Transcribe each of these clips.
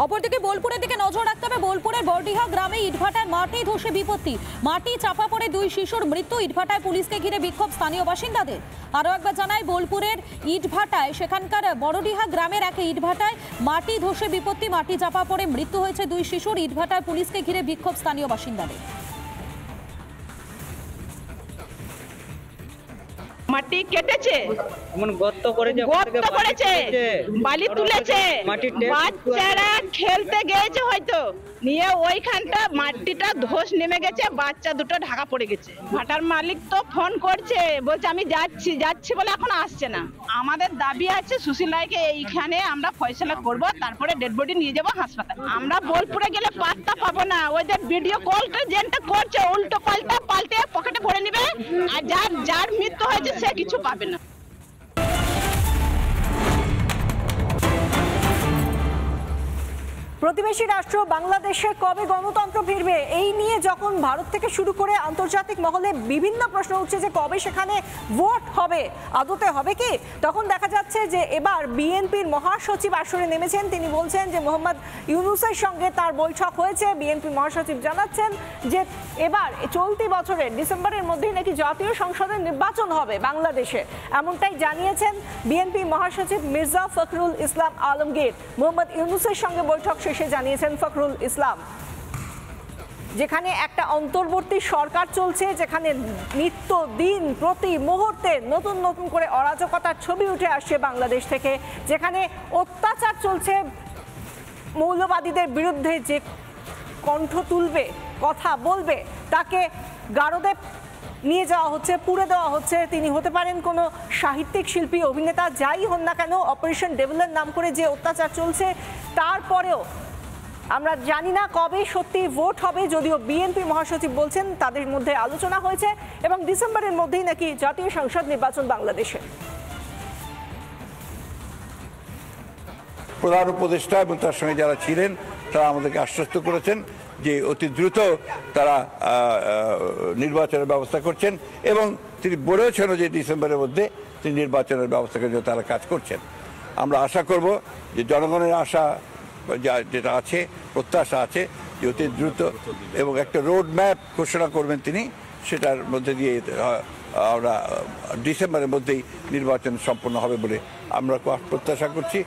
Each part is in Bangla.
অপরদিকে বোলপুরের দিকে নজর রাখতে হবে। বোলপুরের বড়ডিহা গ্রামে ইটভাটায় মাটি ধসে বিপত্তি, মাটি চাপা পড়ে 2 শিশুর মৃত্যু। ইটভাটায় পুলিশকে ঘিরে বিক্ষোভ স্থানীয় বাসিন্দাদের। আরও একবার জানাই, বোলপুরের ইটভাটায় সেখানকার বড়ডিহা গ্রামের এক ইটভাটায় মাটি ধসে বিপত্তি, মাটি চাপা পড়ে মৃত্যু হয়েছে 2 শিশুর। ইটভাটায় পুলিশকে ঘিরে বিক্ষোভ স্থানীয় বাসিন্দাদের। মাটি কেটেছে, গর্ত করেছে, বালি তুলেছে, বাচ্চারা খেলতে গেছে হয়তো, নিয়ে ওইখানটা মাটিটা ধস নেমে গেছে, বাচ্চা দুটো ঢাকা পড়ে গেছে। ভাটার মালিক তো ফোন করছে, বলছে আমি যাচ্ছি বলে এখন আসছে না। আমাদের দাবি আছে সুশীল রায়কে এইখানে আমরা ফয়সলা করব, তারপরে ডেড বডি নিয়ে যাব হাসপাতাল। আমরা বোলপুরে গেলে পাত্তা পাবো না। ওই যে ভিডিও কলটা যেটা করছে উল্টো পাল্টে পকেটে ভরে নিবে, আর যার মৃত্যু হয়েছে সে কিছু পাবে না। প্রতিবেশী রাষ্ট্র বাংলাদেশে কবে গণতন্ত্র ফিরবে, এই নিয়ে যখন ভারত থেকে শুরু করে আন্তর্জাতিক মহলে বিভিন্ন প্রশ্ন উঠছে যে কবে সেখানে ভোট হবে, আদতে হবে কি, তখন দেখা যাচ্ছে যে এবার বিএনপির মহাসচিব আসরে নেমেছেন। তিনি বলছেন যে মোহাম্মদ ইউনূসের সঙ্গে তার বৈঠক হয়েছে। বিএনপি মহাসচিব জানাচ্ছেন যে এবার চলতি বছরের ডিসেম্বরের মধ্যেই নাকি জাতীয় সংসদের নির্বাচন হবে বাংলাদেশে, এমনটাই জানিয়েছেন বিএনপি মহাসচিব মির্জা ফখরুল ইসলাম আলমগীর। মোহাম্মদ ইউনূসের সঙ্গে বৈঠক শেষে জানিয়েছেন ফখরুল ইসলাম, যেখানে একটা অন্তর্বর্তী সরকার চলছে, যেখানে নিত্য দিন প্রতি মুহূর্তে নতুন নতুন করে অরাজকতার ছবি উঠে আসছে বাংলাদেশ থেকে, যেখানে অত্যাচার চলছে, মৌলবাদীদের বিরুদ্ধে যে কণ্ঠ তুলবে, কথা বলবে, তাকে গারদে নিয়ে যাওয়া হচ্ছে, পুড়ে দেওয়া হচ্ছে। তিনি হতে পারেন কোনো সাহিত্যিক, শিল্পী, অভিনেতা, যাই হন না কেন। অপারেশন ডেভিলের নাম করে যে অত্যাচার চলছে, তারপরেও আমরা জানি না কবে সত্যি ভোট হবে। যদিও বিএনপি মহাসচিব বলছেন তাদের মধ্যে আলোচনা হয়েছে এবং ডিসেম্বরের মধ্যেই নাকি জাতীয় সংসদ নির্বাচন বাংলাদেশে। প্রধান উপদেষ্টা এবং তার সঙ্গে যারা ছিলেন তারা আমাদেরকে আশ্বস্ত করেছেন যে অতি দ্রুত তারা নির্বাচনের ব্যবস্থা করছেন এবং তিনি বলেছেন যে ডিসেম্বরের মধ্যে তিনি নির্বাচনের ব্যবস্থা করার জন্য তারা কাজ করছেন। আমরা আশা করব যে জনগণের আশা যেটা আছে, প্রত্যাশা আছে যে অতি দ্রুত এবং একটা রোড ম্যাপ ঘোষণা করবেন তিনি, সেটার মধ্যে দিয়ে আমরা ডিসেম্বরের মধ্যেই নির্বাচন সম্পন্ন হবে বলে আমরা প্রত্যাশা করছি।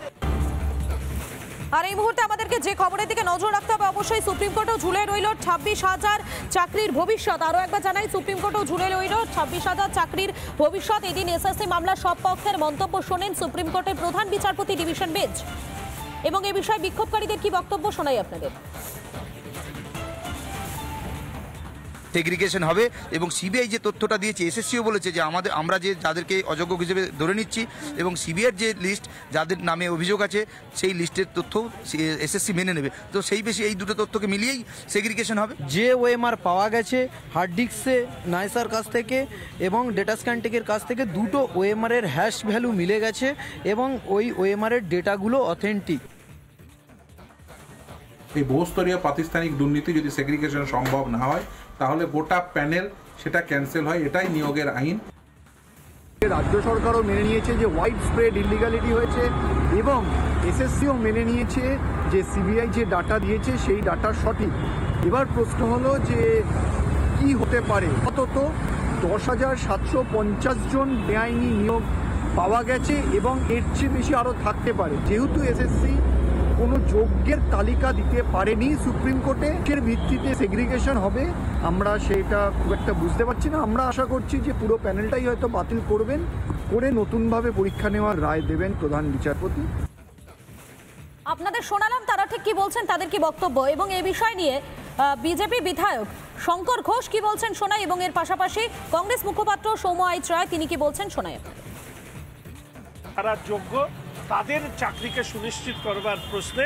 আর এই মুহূর্তে আমাদেরকে যে খবরের দিকে নজর রাখতে হবে, অবশ্যই সুপ্রিম কোর্টেও ঝুলে রইল 26,000 চাকরির ভবিষ্যৎ। আরও একবার জানাই, সুপ্রিম কোর্টেও ঝুলে রইল 26,000 চাকরির ভবিষ্যৎ। এদিন এসএসসি মামলার সব পক্ষের মন্তব্য শোনেন সুপ্রিম কোর্টের প্রধান বিচারপতি ডিভিশন বেঞ্চ, এবং এ বিষয়ে বিক্ষোভকারীদের কি বক্তব্য শোনাই আপনাদের। সেগ্রিগেশন হবে এবং সিবিআই যে তথ্যটা দিয়েছে, এসএসসিও বলেছে যে আমরা যে যাদেরকে অযোগ্য হিসেবে ধরে নিচ্ছি এবং সিবিআইয়ের যে লিস্ট যাদের নামে অভিযোগ আছে সেই লিস্টের তথ্য এসএসসি মেনে নেবে। তো সেই বেশি এই দুটো তথ্যকে মিলিয়েই সেগ্রিগেশন হবে। যে ওএমআর পাওয়া গেছে হার্ড ডিস্কে নাইসার কাছ থেকে এবং ডেটা স্ক্যানটেকের কাছ থেকে, দুটো ওএমআরের হ্যাশ ভ্যালু মিলে গেছে এবং ওই ওএমআরের ডেটাগুলো অথেন্টিক। এই বহুস্তরীয় প্রাতিষ্ঠানিক দুর্নীতি যদি সেগ্রিগেশন সম্ভব না হয় তাহলে গোটা প্যানেল সেটা ক্যান্সেল হয়, এটাই নিয়োগের আইন। রাজ্য সরকারও মেনে নিয়েছে যে ওয়াইড স্প্রেড ইলিগালিটি হয়েছে এবং এসএসসিও মেনে নিয়েছে যে সিবিআই যে ডাটা দিয়েছে সেই ডাটা সঠিক। এবার প্রশ্ন হলো যে কি হতে পারে। অন্তত 10,750 জন বেআইনি নিয়োগ পাওয়া গেছে এবং এর চেয়ে বেশি আরও থাকতে পারে। যেহেতু এসএসসি কোনো যোগ্যের তালিকা দিতে পারেনি সুপ্রিম কোর্টে, এর ভিত্তিতে সেগ্রিগেশন হবে আমরা সেটা খুব একটা বুঝতে পারছি না। আমরা আশা করছি যে পুরো প্যানেলটাই হয়তো বাতিল করবেন, করে নতুনভাবে পরীক্ষা নেওয়ার রায় দেবেন প্রধান বিচারপতি। আপনাদের শোনালাম তারা ঠিক কি বলছেন, তাদের কি বক্তব্য, এবং এই বিষয় নিয়ে বিজেপি বিধায়ক শঙ্কর ঘোষ কি বলছেন শোনাই, এবং এর পাশাপাশি কংগ্রেস মুখপাত্র সৌম্য আইচ রায় তিনি কি বলছেন শোনাই আপনাদের। তারা যোগ্য তাদের চাকরিকে সুনিশ্চিত করবার প্রশ্নে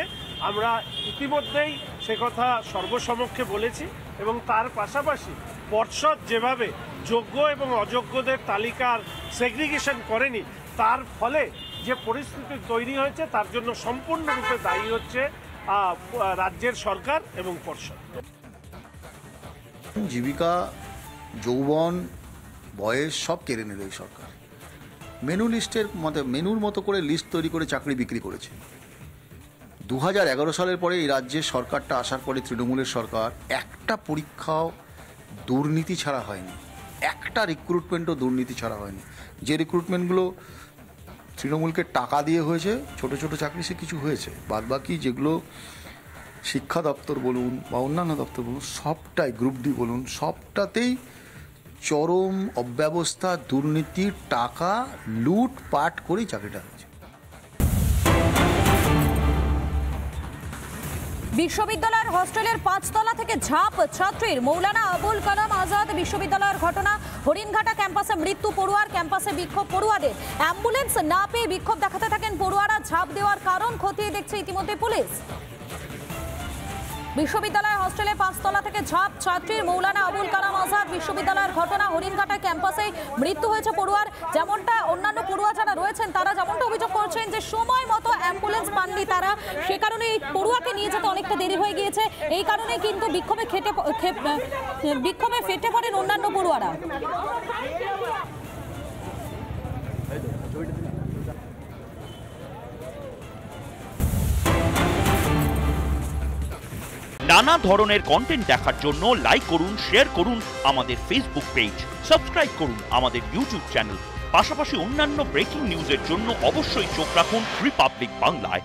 আমরা ইতিমধ্যেই সে কথা সর্বসমক্ষে বলেছি এবং তার পাশাপাশি পর্ষদ যেভাবে যোগ্য এবং অযোগ্যদের তালিকার সেগ্রিগেশন করেনি, তার ফলে যে পরিস্থিতি তৈরি হয়েছে তার জন্য সম্পূর্ণরূপে দায়ী হচ্ছে রাজ্যের সরকার এবং পর্ষদ। জীবিকা, যৌবন, বয়স সব কেড়ে নিল এই সরকার। মেনুর মতো করে লিস্ট তৈরি করে চাকরি বিক্রি করেছে। 2011 সালের পরে এই রাজ্যের সরকারটা আসার পরে তৃণমূলের সরকার একটা পরীক্ষাও দুর্নীতি ছাড়া হয়নি, একটা রিক্রুটমেন্টও দুর্নীতি ছাড়া হয়নি। যে রিক্রুটমেন্টগুলো তৃণমূলকে টাকা দিয়ে হয়েছে, ছোট ছোট চাকরি সে কিছু হয়েছে, বাদবাকি যেগুলো শিক্ষা দপ্তর বলুন বা অন্যান্য দপ্তর বলুন, সবটাই গ্রুপ ডি বলুন, সবটাতেই চরম অব্যবস্থা, দুর্নীতি, টাকা লুটপাট করেই চাকরিটা হয়েছে। বিশ্ববিদ্যালয়ের হস্টেলের 5 তলা থেকে ঝাঁপ ছাত্রীর, মৌলানা আবুল কালাম আজাদ বিশ্ববিদ্যালয়ের ঘটনা। হরিণঘাটা ক্যাম্পাসে মৃত্যু পড়ুয়ার, ক্যাম্পাসে বিক্ষোভ পড়ুয়াদের। অ্যাম্বুলেন্স না পেয়ে বিক্ষোভ দেখাতে থাকেন পড়ুয়ারা। ঝাঁপ দেওয়ার কারণ খতিয়ে দেখছে ইতিমধ্যে পুলিশ। বিশ্ববিদ্যালয়ের হস্টেলে 5 তলা থেকে ঝাঁপ ছাত্রীর, মৌলানা আবুল কালাম আজাদ বিশ্ববিদ্যালয়ের ঘটনা। হরিণঘাটা ক্যাম্পাসে মৃত্যু হয়েছে পড়ুয়ার। যেমনটা অন্যান্য পড়ুয়া যারা রয়েছেন তারা যেমনটা অভিযোগ করছেন যে সময় মতো অ্যাম্বুলেন্স পাননি তারা, সে কারণে এই পড়ুয়াকে নিয়ে যেতে অনেকটা দেরি হয়ে গিয়েছে। এই কারণে কিন্তু বিক্ষোভে ফেটে পড়েন অন্যান্য পড়ুয়ারা। নানা ধরনের কন্টেন্ট দেখার জন্য লাইক করুন, শেয়ার করুন আমাদের ফেসবুক পেজ, সাবস্ক্রাইব করুন আমাদের ইউটিউব চ্যানেল। পাশাপাশি অন্যান্য ব্রেকিং নিউজের জন্য অবশ্যই চোখ রাখুন রিপাবলিক বাংলায়।